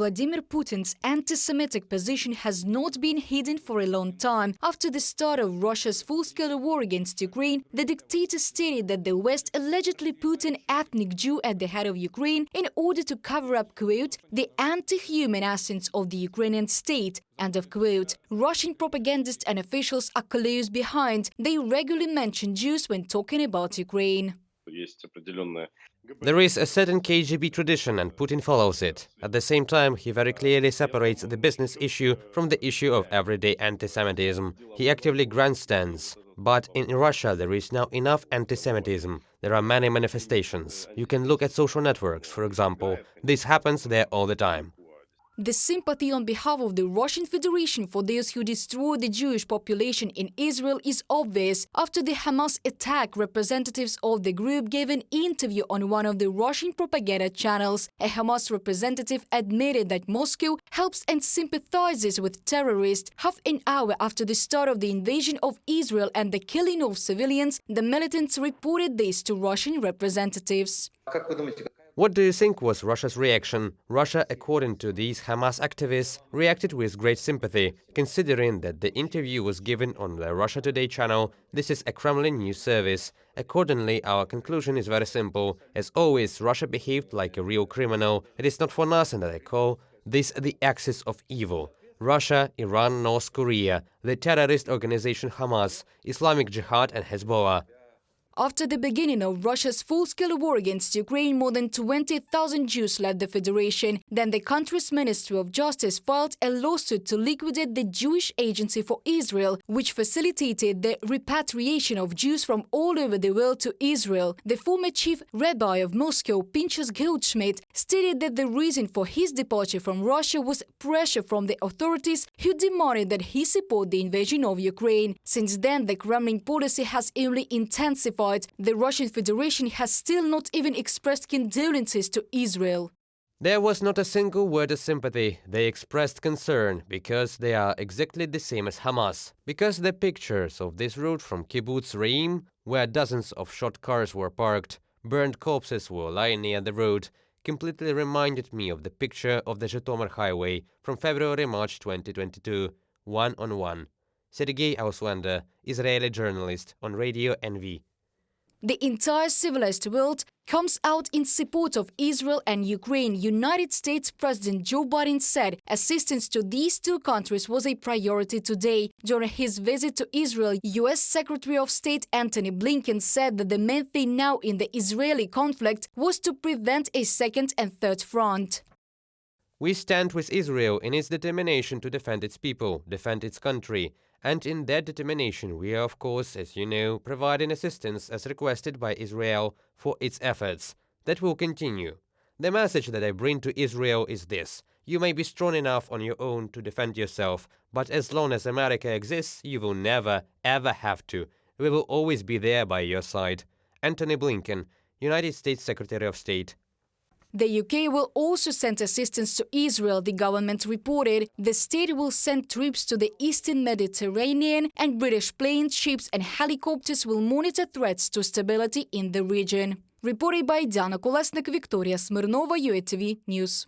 Vladimir Putin's anti-Semitic position has not been hidden for a long time. After the start of Russia's full-scale war against Ukraine, the dictator stated that the West allegedly put an ethnic Jew at the head of Ukraine in order to cover up, quote, the anti-human essence of the Ukrainian state, end of quote. Russian propagandists and officials are close behind. They regularly mention Jews when talking about Ukraine. There is a certain KGB tradition and Putin follows it. At the same time, he very clearly separates the business issue from the issue of everyday anti-Semitism. He actively grandstands. But in Russia there is now enough anti-Semitism. There are many manifestations. You can look at social networks, for example. This happens there all the time. The sympathy on behalf of the Russian Federation for those who destroy the Jewish population in Israel is obvious. After the Hamas attack, representatives of the group gave an interview on one of the Russian propaganda channels. A Hamas representative admitted that Moscow helps and sympathizes with terrorists. Half an hour after the start of the invasion of Israel and the killing of civilians, the militants reported this to Russian representatives. What do you think was Russia's reaction? Russia, according to these Hamas activists, reacted with great sympathy, considering that the interview was given on the Russia Today channel. This is a Kremlin news service. Accordingly, our conclusion is very simple. As always, Russia behaved like a real criminal. It is not for nothing that I call this the axis of evil. Russia, Iran, North Korea, the terrorist organization Hamas, Islamic Jihad and Hezbollah. After the beginning of Russia's full-scale war against Ukraine, more than 20,000 Jews left the Federation. Then the country's Ministry of Justice filed a lawsuit to liquidate the Jewish Agency for Israel, which facilitated the repatriation of Jews from all over the world to Israel. The former chief rabbi of Moscow, Pinchas Goldschmidt, stated that the reason for his departure from Russia was pressure from the authorities who demanded that he support the invasion of Ukraine. Since then, the Kremlin policy has only intensified. The Russian Federation has still not even expressed condolences to Israel. There was not a single word of sympathy. They expressed concern because they are exactly the same as Hamas. Because the pictures of this route from Kibbutz Reim, where dozens of shot cars were parked, burned corpses were lying near the road, completely reminded me of the picture of the Zhytomyr highway from February-March 2022, one-on-one. Sergei Auslander, Israeli journalist on Radio NV. The entire civilized world comes out in support of Israel and Ukraine. United States President Joe Biden said assistance to these two countries was a priority today. During his visit to Israel, U.S. Secretary of State Antony Blinken said that the main thing now in the Israeli conflict was to prevent a second and third front. We stand with Israel in its determination to defend its people, defend its country. And in that determination, we are, of course, as you know, providing assistance as requested by Israel for its efforts. That will continue. The message that I bring to Israel is this. You may be strong enough on your own to defend yourself, but as long as America exists, you will never, ever have to. We will always be there by your side. Antony Blinken, United States Secretary of State. The UK will also send assistance to Israel, the government reported. The state will send troops to the eastern Mediterranean, and British planes, ships and helicopters will monitor threats to stability in the region. Reported by Diana Kolesnik, Victoria Smirnova, UATV News.